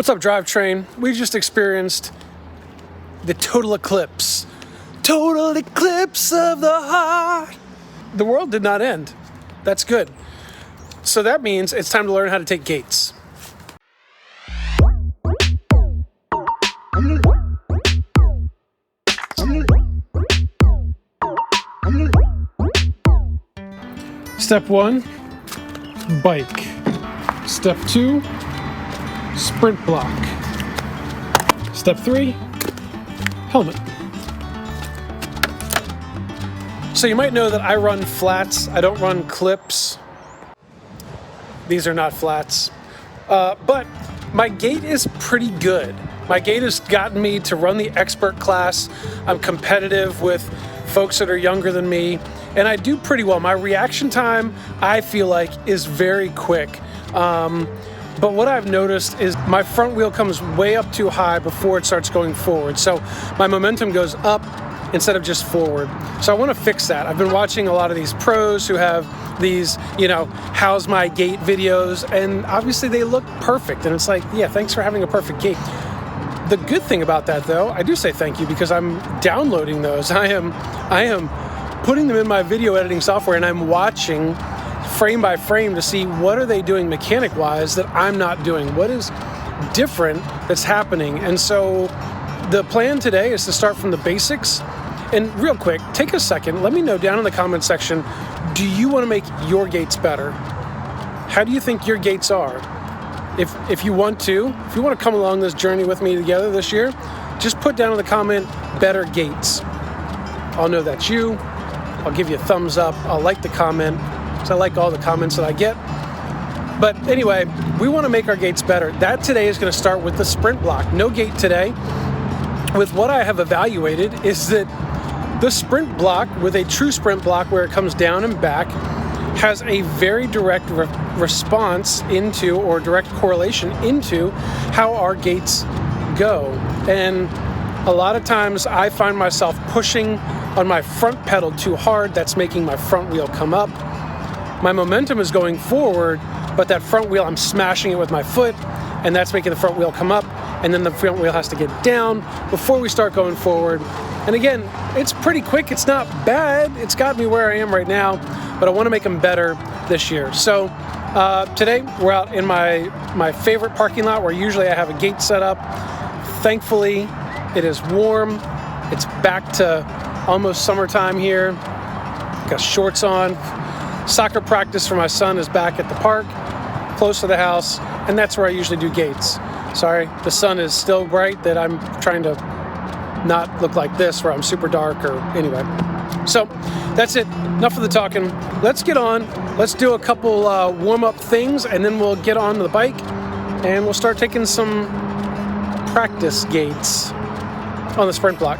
What's up, Drivetrain? We just experienced the total eclipse. Total eclipse of the heart. The world did not end. That's good. So that means it's time to learn how to take gates. Step 1, bike. Step 2, sprint block. Step 3, helmet. So you might know that I run flats. I don't run clips. These are not flats. But my gait is pretty good. My gait has gotten me to run the expert class. I'm competitive with folks that are younger than me, and I do pretty well. My reaction time, I feel like, is very quick. But what I've noticed is my front wheel comes way up too high before it starts going forward. So my momentum goes up instead of just forward. So I want to fix that. I've been watching a lot of these pros who have these, how's my gait videos, and obviously they look perfect. And it's like, yeah, thanks for having a perfect gait. The good thing about that, though, I do say thank you because I'm downloading those. I am putting them in my video editing software, and I'm watching frame by frame to see what are they doing mechanic-wise that I'm not doing. What is different that's happening? And so the plan today is to start from the basics. And real quick, take a second, let me know down in the comment section, do you want to make your gates better? How do you think your gates are? If you want to come along this journey with me together this year, just put down in the comment, better gates. I'll know that's you. I'll give you a thumbs up. I'll like the comment, because I like all the comments that I get. But anyway, we want to make our gates better. That today is going to start with the sprint block. No gate today. With what I have evaluated is that the sprint block, with a true sprint block where it comes down and back, has a very direct response into, or direct correlation into, how our gates go. And a lot of times I find myself pushing on my front pedal too hard. That's making my front wheel come up. My momentum is going forward, but that front wheel, I'm smashing it with my foot, and that's making the front wheel come up, and then the front wheel has to get down before we start going forward. And again, it's pretty quick. It's not bad. It's got me where I am right now, but I want to make them better this year. So today we're out in my favorite parking lot where usually I have a gate set up. Thankfully, it is warm. It's back to almost summertime here. Got shorts on. Soccer practice for my son is back at the park, close to the house, and that's where I usually do gates. Sorry, the sun is still bright that I'm trying to not look like this where I'm super dark, or anyway. So that's it. Enough of the talking. Let's get on. Let's do a couple warm-up things, and then we'll get on the bike and we'll start taking some practice gates on the sprint block.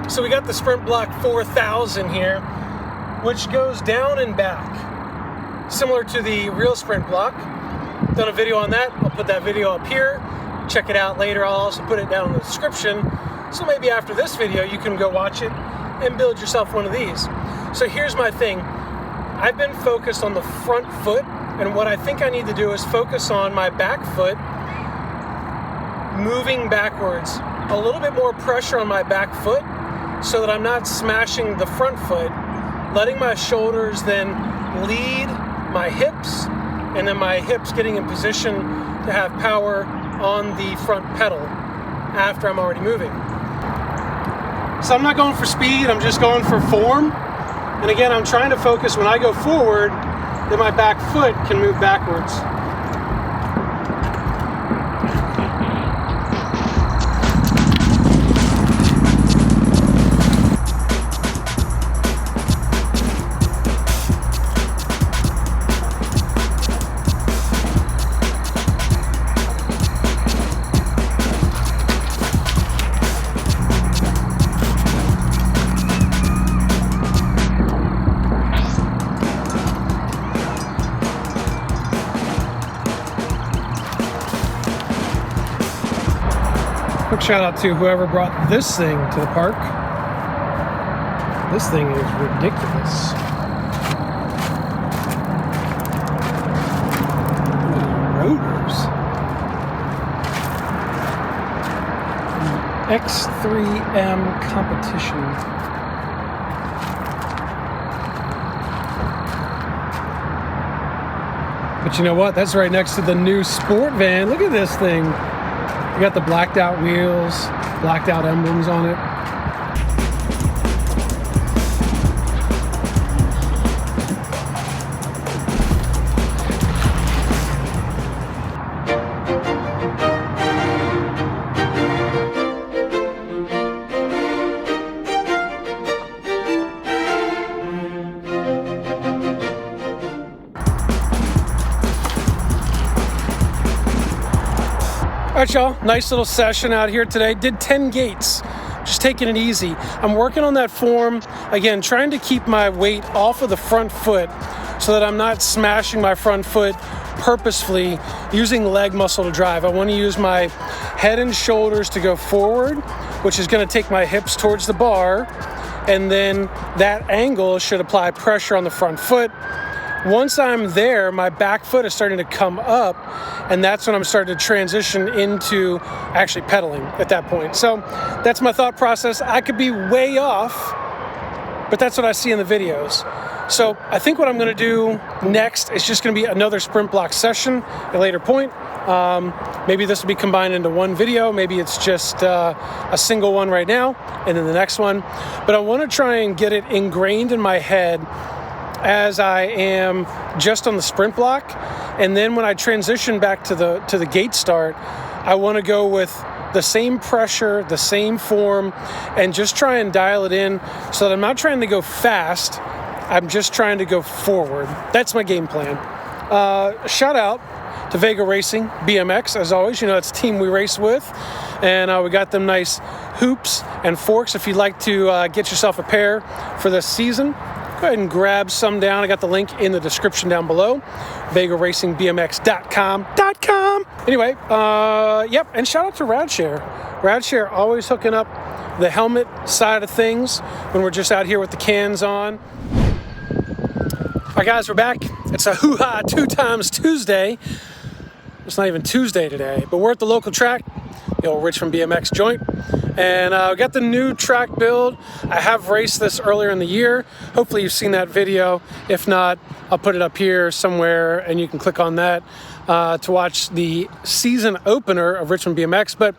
So we got the Sprint Block 4000 here, which goes down and back, similar to the real Sprint Block. Done a video on that. I'll put that video up here. Check it out later. I'll also put it down in the description. So maybe after this video, you can go watch it and build yourself one of these. So here's my thing. I've been focused on the front foot, and what I think I need to do is focus on my back foot moving backwards. A little bit more pressure on my back foot, so that I'm not smashing the front foot, letting my shoulders then lead my hips, and then my hips getting in position to have power on the front pedal after I'm already moving. So I'm not going for speed, I'm just going for form. And again, I'm trying to focus when I go forward that my back foot can move backwards. Quick shout out to whoever brought this thing to the park. This thing is ridiculous. Rotors. The X3M competition. But you know what? That's right next to the new sport van. Look at this thing. You got the blacked out wheels, blacked out emblems on it. All right, y'all, nice little session out here today. Did 10 gates, just taking it easy. I'm working on that form, again, trying to keep my weight off of the front foot so that I'm not smashing my front foot purposefully using leg muscle to drive. I want to use my head and shoulders to go forward, which is going to take my hips towards the bar, and then that angle should apply pressure on the front foot. Once I'm there, my back foot is starting to come up, and that's when I'm starting to transition into actually pedaling at that point. So that's my thought process. I could be way off, but that's what I see in the videos. So I think what I'm going to do next is just going to be another sprint block session at a later point. Maybe this will be combined into one video. Maybe it's just a single one right now, and then the next one. But I want to try and get it ingrained in my head as I am just on the sprint block, and then when I transition back to the gate start, I want to go with the same pressure, the same form, and just try and dial it in so that I'm not trying to go fast, I'm just trying to go forward. That's my game plan. Shout out to Vega Racing BMX, as always. You know, it's a team we race with, and we got them nice hoops and forks. If you'd like to get yourself a pair for this season, go ahead and grab some down. I got the link in the description down below. VegaRacingBMX.com. Anyway, yep, and shout out to RadShare. RadShare always hooking up the helmet side of things when we're just out here with the cans on. All right, guys, we're back. It's a hoo-ha 2x Tuesday. It's not even Tuesday today, but we're at the local track, the old Richmond BMX joint. And we got the new track build. I have raced this earlier in the year. Hopefully you've seen that video. If not, I'll put it up here somewhere and you can click on that to watch the season opener of Richmond BMX. But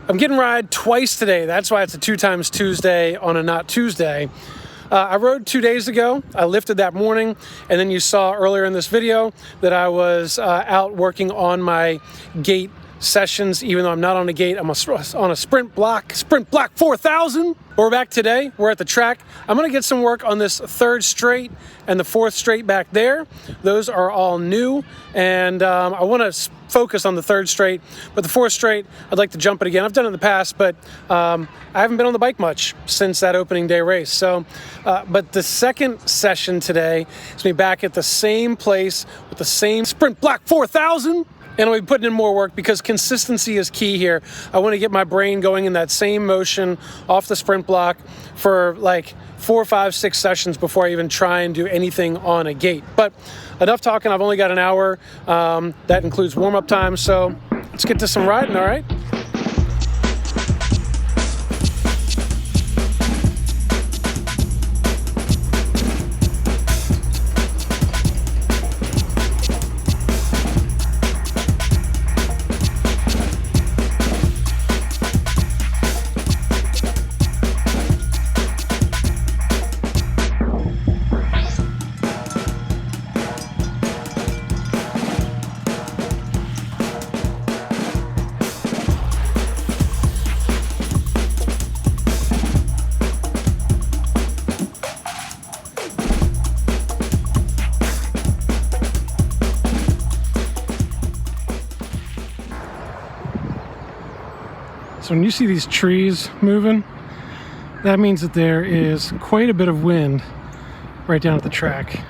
I'm getting ride twice today. That's why it's a 2x Tuesday on a not Tuesday. I rode 2 days ago. I lifted that morning, and then you saw earlier in this video that I was out working on my gate sessions. Even though I'm not on a gate, I'm on a sprint block 4000. We're back today. We're at the track. I'm going to get some work on this third straight and the fourth straight back there. Those are all new, and I want to focus on the third straight, but the fourth straight, I'd like to jump it again. I've done it in the past, but I haven't been on the bike much since that opening day race. So, but the second session today is going to be back at the same place with the same sprint block 4000. And I'll be putting in more work because consistency is key here. I want to get my brain going in that same motion off the sprint block for like 4, 5, 6 sessions before I even try and do anything on a gate. But enough talking. I've only got an hour. That includes warm-up time. So let's get to some riding, all right? So when you see these trees moving, that means that there is quite a bit of wind right down at the track.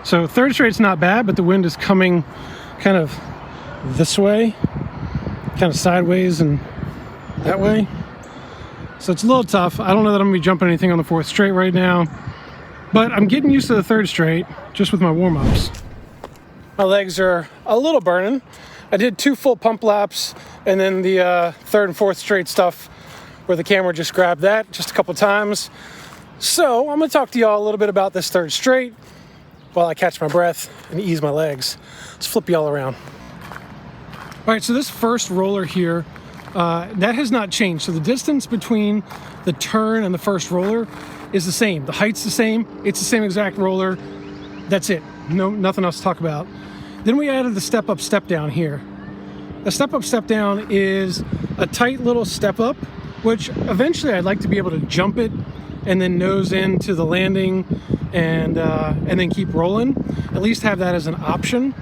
So third straight's not bad, but the wind is coming kind of this way, kind of sideways and that way. So it's a little tough. I don't know that I'm gonna be jumping anything on the 4th straight right now, but I'm getting used to the 3rd straight just with my warm-ups. My legs are a little burning. I did 2 full pump laps, and then the 3rd and 4th straight stuff where the camera just grabbed that just a couple times. So I'm gonna talk to y'all a little bit about this 3rd straight while I catch my breath and ease my legs. Let's flip y'all around. All right, so this first roller here, that has not changed. So the distance between the turn and the first roller is the same. The height's the same. It's the same exact roller. That's it. No, nothing else to talk about. Then we added the step up, step down here. The step up, step down is a tight little step up, which eventually I'd like to be able to jump it and then nose into the landing and then keep rolling. At least have that as an option.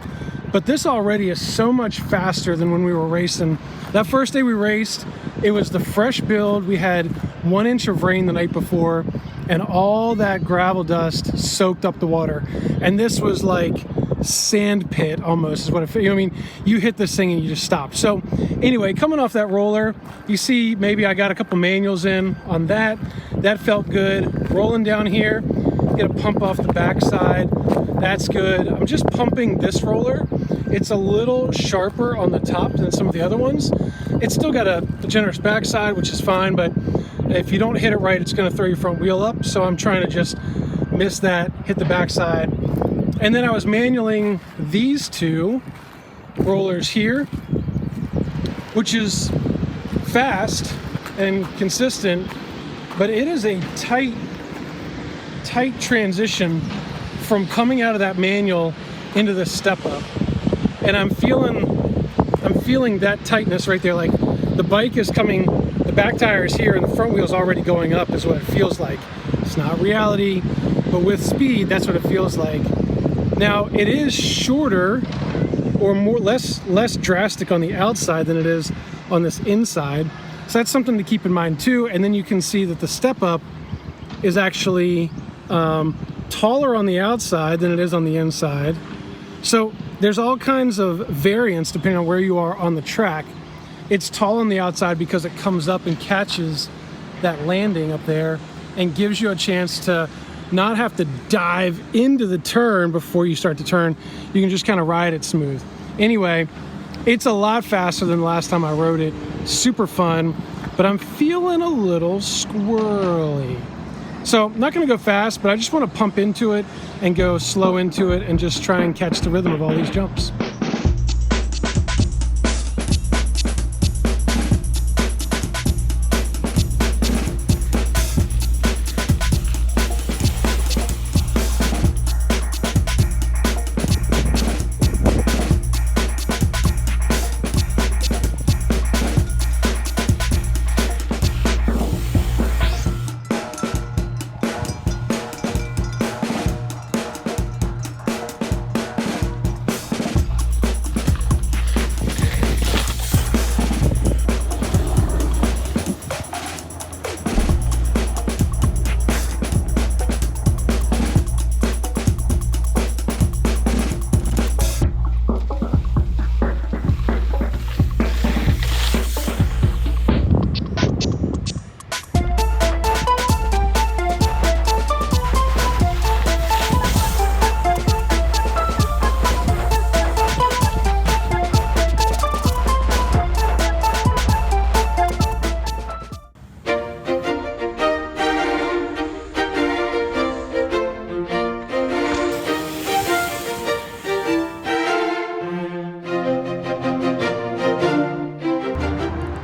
But this already is so much faster than when we were racing. That first day we raced, it was the fresh build. We had 1 inch of rain the night before, and all that gravel dust soaked up the water. And this was like sand pit almost is what it, I mean, you hit this thing and you just stop. So anyway, coming off that roller, you see maybe I got a couple manuals in on that. That felt good. Rolling down here, get a pump off the backside. That's good. I'm just pumping this roller. It's a little sharper on the top than some of the other ones. It's still got a generous backside, which is fine, but if you don't hit it right, it's going to throw your front wheel up. So I'm trying to just miss that, hit the backside. And then I was manualing these 2 rollers here, which is fast and consistent, but it is a tight transition from coming out of that manual into the step up. And I'm feeling that tightness right there. Like the bike is coming, the back tire is here and the front wheel is already going up is what it feels like. It's not reality, but with speed, that's what it feels like. Now it is shorter or less drastic on the outside than it is on this inside. So that's something to keep in mind too. And then you can see that the step up is actually taller on the outside than it is on the inside. So there's all kinds of variance depending on where you are on the track. It's tall on the outside because it comes up and catches that landing up there and gives you a chance to not have to dive into the turn before you start to turn. You can just kind of ride it smooth. Anyway, it's a lot faster than the last time I rode it. Super fun, but I'm feeling a little squirrely. So I'm not going to go fast, but I just want to pump into it and go slow into it and just try and catch the rhythm of all these jumps.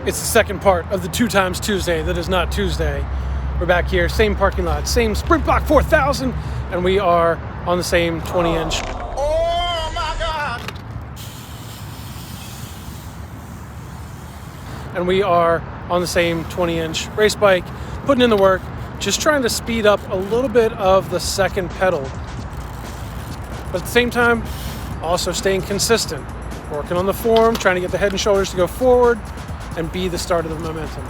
It's the second part of the 2 times Tuesday that is not Tuesday. We're back here, same parking lot, same Sprint Block 4000, and we are on the same 20-inch. Oh my God! And we are on the same 20-inch race bike, putting in the work, just trying to speed up a little bit of the second pedal. But at the same time, also staying consistent, working on the form, trying to get the head and shoulders to go forward and be the start of the momentum.